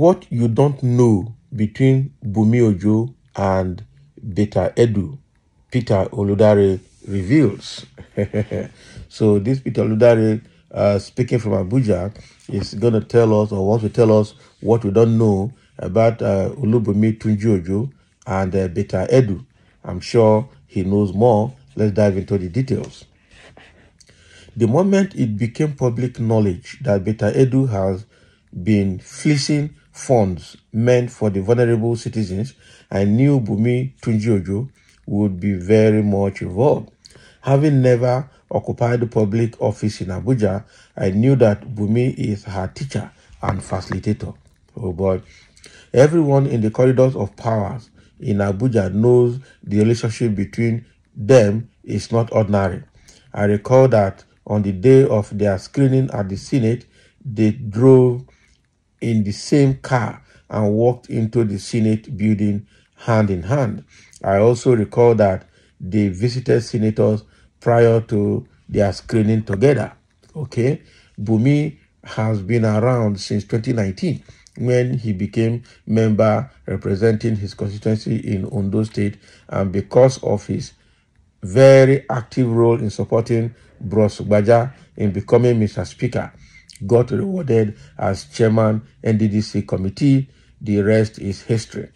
What you don't know between Bumi Ojo and Betta Edu, Peter Oludare reveals. So this Peter Oludare, speaking from Abuja, is going to tell us, or wants to tell us, what we don't know about Olubumi Tunji Ojo and Betta Edu. I'm sure he knows more. Let's dive into the details. The moment it became public knowledge that Betta Edu has been fleecing funds meant for the vulnerable citizens, I knew Bumi Tunji Ojo would be very much involved. Having never occupied the public office in Abuja, I knew that Bumi is her teacher and facilitator. Oh boy. Everyone in the corridors of powers in Abuja knows the relationship between them is not ordinary. I recall that on the day of their screening at the Senate, they drove in the same car and walked into the Senate building hand in hand. I also recall that they visited senators prior to their screening together. Okay, Bumi has been around since 2019 when he became member representing his constituency in Ondo State, and because of his very active role in supporting Bros Gbaja in becoming Mr. Speaker, got rewarded as chairman NDDC committee. The rest is history.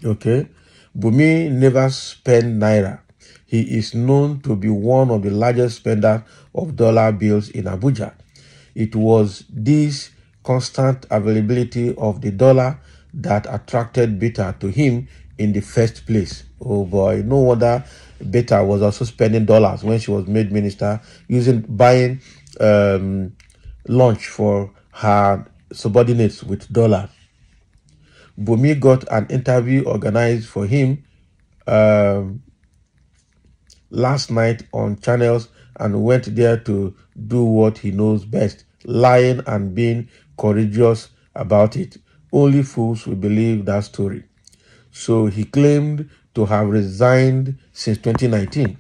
Okay, Bumi never spent naira. He is known to be one of the largest spenders of dollar bills in Abuja. It was this constant availability of the dollar that attracted Betta to him in the first place. Oh boy, no wonder Betta was also spending dollars when she was made minister, buying lunch for her subordinates with dollars. Bumi got an interview organized for him last night on channels and went there to do what he knows best, lying and being courageous about it. Only fools will believe that story. So he claimed to have resigned since 2019.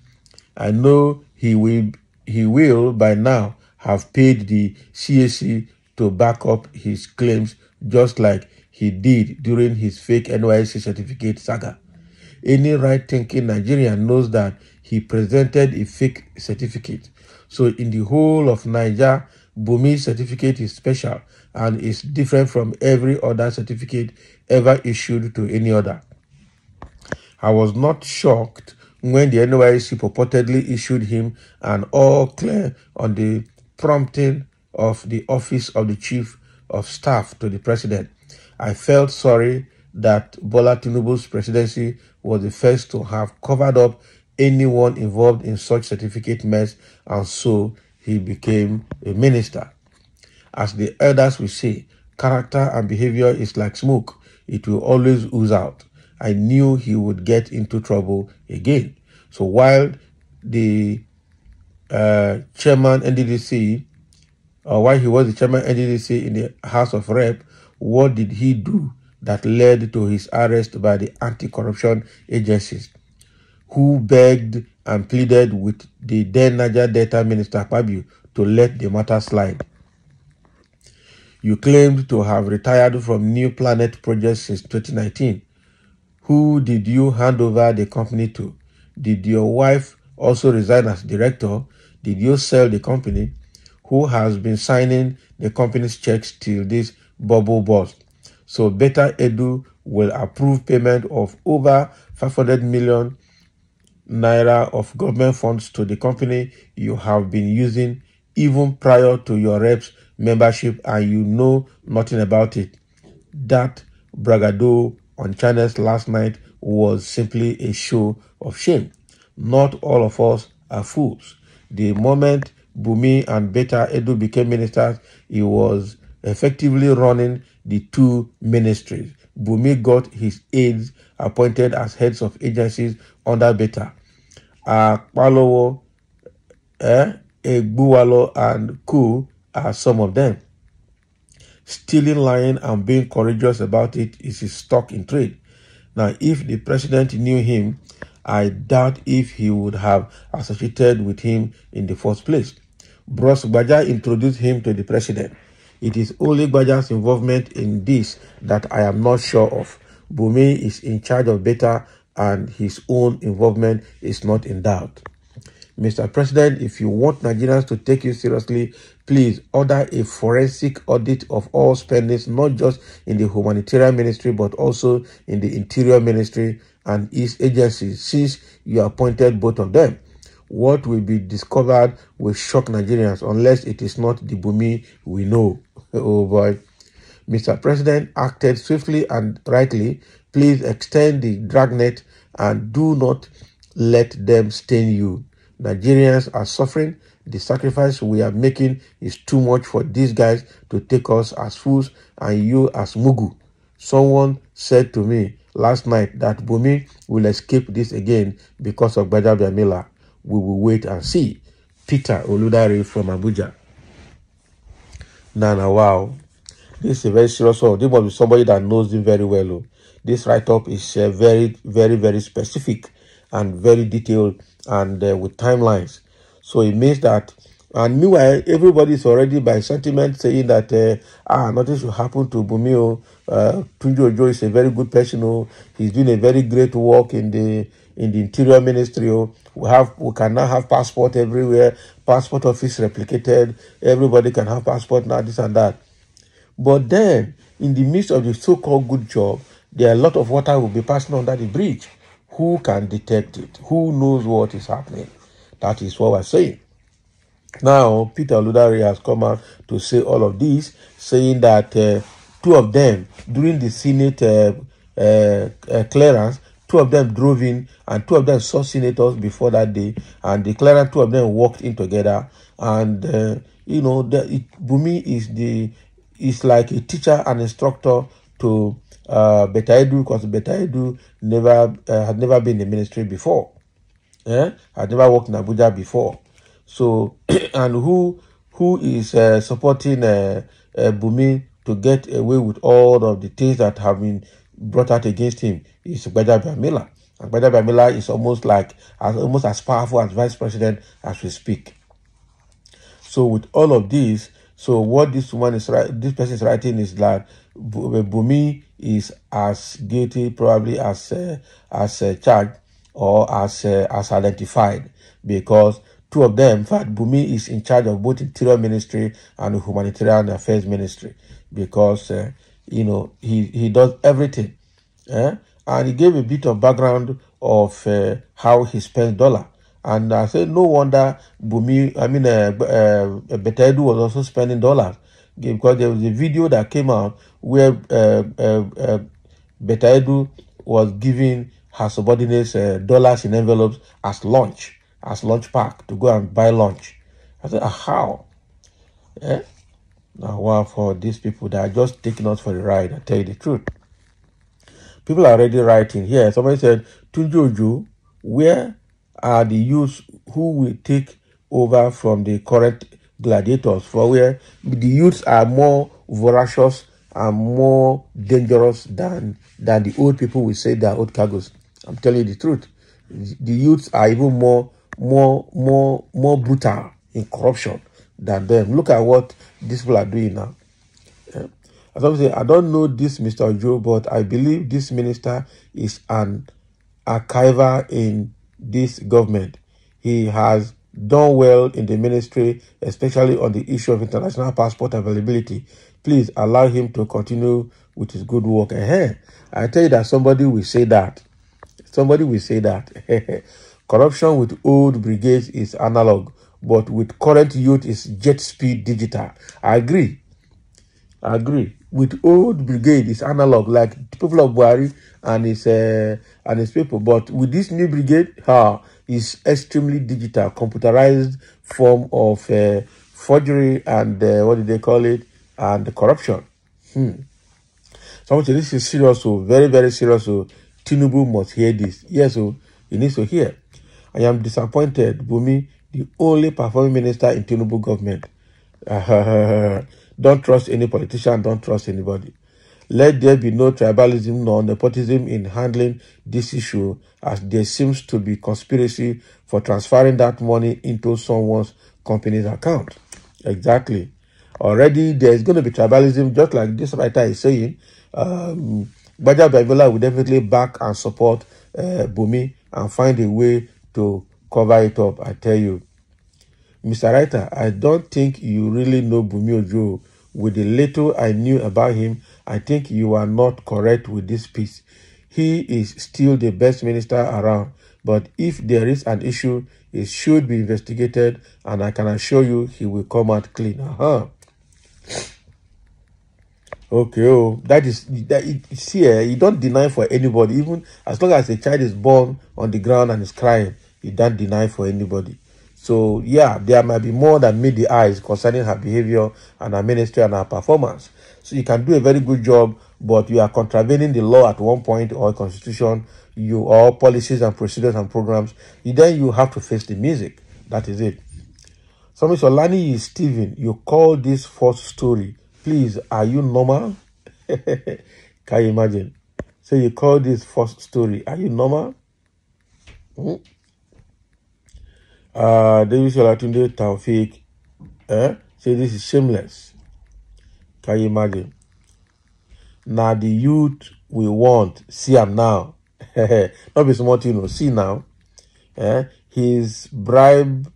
I know he will by now have paid the CAC to back up his claims, just like he did during his fake NYSC certificate saga. Any right-thinking Nigerian knows that he presented a fake certificate. So in the whole of Niger, Bumi's certificate is special and is different from every other certificate ever issued to any other. I was not shocked when the NYSC purportedly issued him an all clear on the prompting of the Office of the Chief of Staff to the President. I felt sorry that Bola Tinubu's presidency was the first to have covered up anyone involved in such certificate mess, and so he became a minister. As the elders will say, character and behavior is like smoke. It will always ooze out. I knew he would get into trouble again. So while the chairman NDDC, or while he was the chairman NDDC in the House of Rep, what did he do that led to his arrest by the anti-corruption agencies, who begged and pleaded with the then Niger Delta Minister Pabio to let the matter slide? You claimed to have retired from New Planet projects since 2019. Who did you hand over the company to? Did your wife also resign as director? Did you sell the company? Who has been signing the company's checks till this bubble burst? So Betta Edu will approve payment of over 500 million naira of government funds to the company you have been using even prior to your rep's membership, and you know nothing about it. That bragado on channels last night was simply a show of shame. Not all of us are fools. The moment Bumi and Betta Edu became ministers, he was effectively running the two ministries. Bumi got his aides appointed as heads of agencies under Betta. Palowo, Egbuwalo, and Ku are some of them. Stealing, lying, and being courageous about it is his stock in trade. Now, if the president knew him, I doubt if he would have associated with him in the first place. Bros Gbaja introduced him to the president. It is only Gbaja's involvement in this that I am not sure of. Bumi is in charge of Betta and his own involvement is not in doubt. Mr. President, if you want Nigerians to take you seriously, please order a forensic audit of all spendings, not just in the humanitarian ministry, but also in the interior ministry and its agencies, since you appointed both of them. What will be discovered will shock Nigerians unless it is not the Bumi we know. Oh boy. Mr. President acted swiftly and rightly. Please extend the dragnet and do not let them stain you. Nigerians are suffering. The sacrifice we are making is too much for these guys to take us as fools and you as Mugu. Someone said to me last night that Bumi will escape this again because of Gbajabiamila. We will wait and see. Peter Oludare from Abuja. Nana, wow. This is a very serious one. This must be somebody that knows him very well. This write-up is very, very, very specific and very detailed and with timelines. So it means that, and meanwhile, everybody is already by sentiment saying that nothing should happen to Bumi. Tunji Ojo is a very good person. He's doing a very great work in the interior ministry. We can now have passport everywhere, passport office replicated. Everybody can have passport now, this and that. But then, in the midst of the so-called good job, there are a lot of water will be passing under the bridge. Who can detect it? Who knows what is happening? That is what we're saying. Now, Peter Oludare has come out to say all of this, saying that two of them, during the Senate clearance, two of them drove in and two of them saw senators before that day, and the clearance, two of them walked in together. And, Bumi is like a teacher and instructor to Betta Edu, because Betta Edu had never been in the ministry before. Had never worked in Abuja before. So, and who is supporting Bumi to get away with all of the things that have been brought out against him is Gbajabiamila. And Gbajabiamila is almost as powerful as vice president as we speak. So with all of this, so what this person is writing is that Bumi is as guilty probably as charged or as identified, because two of them, in fact, Bumi is in charge of both interior ministry and humanitarian affairs ministry, because he does everything. And he gave a bit of background of how he spends dollar. And I said, no wonder Betta Edu was also spending dollars, because there was a video that came out where Betta Edu was giving her subordinates dollars in envelopes as lunch pack to go and buy lunch. I said, how? Now, wow, for these people that are just taking us for the ride, I tell you the truth. People are already writing here. Somebody said, Tunji Ojo, where are the youths who will take over from the current gladiators, for where the youths are more voracious and more dangerous than the old people will say they are old cargoes. I'm telling you the truth. The youths are even more brutal in corruption than them. Look at what these people are doing now. As I say, I don't know this Mr. Ojo, but I believe this minister is an archiver in this government. He has done well in the ministry, especially on the issue of international passport availability. Please allow him to continue with his good work. I tell you that somebody will say that. Somebody will say that. Corruption with old brigades is analog, but with current youth is jet speed digital. I agree. With old brigade is analog, like the people of Buhari and his people. But with this new brigade, is extremely digital, computerized form of forgery and what did they call it? And corruption. So this is serious, so very, very serious. So Tinubu must hear this. Yes, so he needs to hear. I am disappointed, Bumi, the only performing minister in Tinubu government. Don't trust any politician, don't trust anybody. Let there be no tribalism nor nepotism in handling this issue, as there seems to be conspiracy for transferring that money into someone's company's account. Exactly. Already there's going to be tribalism, just like this writer is saying. Baja Babiola will definitely back and support Bumi and find a way to cover it up, I tell you. Mr. Writer, I don't think you really know Bumi Ojo. With the little I knew about him, I think you are not correct with this piece. He is still the best minister around, but if there is an issue, it should be investigated, and I can assure you he will come out clean. Okay, oh, that is that. See, you don't deny for anybody, even as long as a child is born on the ground and is crying, you don't deny for anybody. So yeah, there might be more than meet the eyes concerning her behavior and her ministry and her performance. So you can do a very good job, but you are contravening the law at one point or constitution, or policies and procedures and programs. Then you have to face the music. That is it. So Mr. Lani is Stephen. You call this false story. Please, are you normal? Can you imagine? So you call this false story. Are you normal? David Sholatunde Taufik say this is shameless. Can you imagine? Now the youth we want, see him now. Not be smart, see now. He has bribed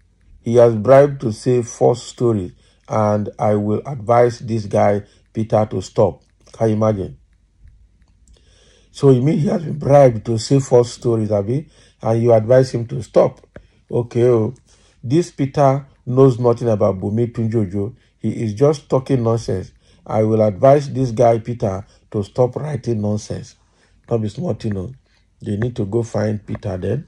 to say false stories, and I will advise this guy, Peter, to stop. Can you imagine? So you mean he has been bribed to say false stories, Abi, and you advise him to stop? Okay, oh, this Peter knows nothing about Bumi Tunjojo. He is just talking nonsense. I will advise this guy, Peter, to stop writing nonsense. Not be smart, They need to go find Peter then.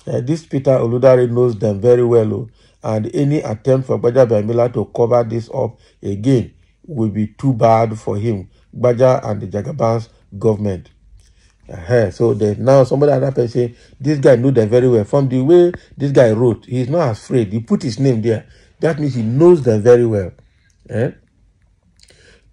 This Peter Oludare knows them very well, oh, and any attempt for Baja Bamila to cover this up again will be too bad for him, Baja and the Jagabans government. So now somebody other person, this guy knew them very well. From the way this guy wrote, he's not afraid. He put his name there. That means he knows them very well.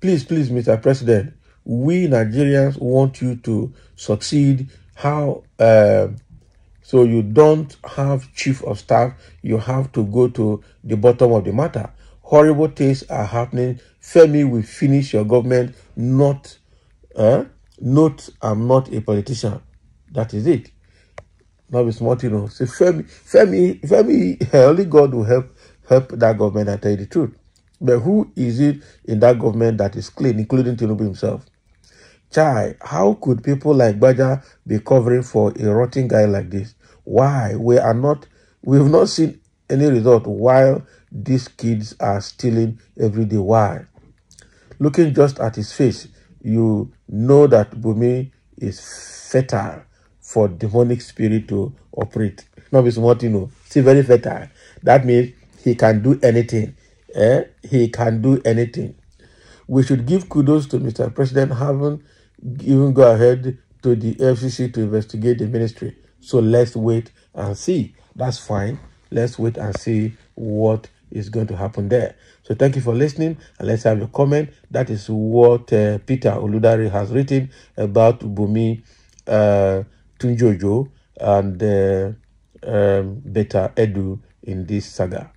Please, Mr. President, we Nigerians want you to succeed. How? So you don't have chief of staff. You have to go to the bottom of the matter. Horrible things are happening. Femi will finish your government. Note, I'm not a politician. That is it. Not be smart, So Femi, only God will help that government, I tell you the truth. But who is it in that government that is clean, including Tinubu himself? Chai, how could people like Baja be covering for a rotting guy like this? Why? We've not seen any result while these kids are stealing every day. Why? Looking just at his face, you know that Bumi is fertile for demonic spirit to operate. Not be smart, See, very fertile. That means he can do anything. He can do anything. We should give kudos to Mr. President having even go ahead to the FCC to investigate the ministry. So let's wait and see. That's fine. Let's wait and see what is going to happen there. So thank you for listening, and let's have a comment. That is what Peter Oludare has written about Bumi Tunjojo and Betta Edu in this saga.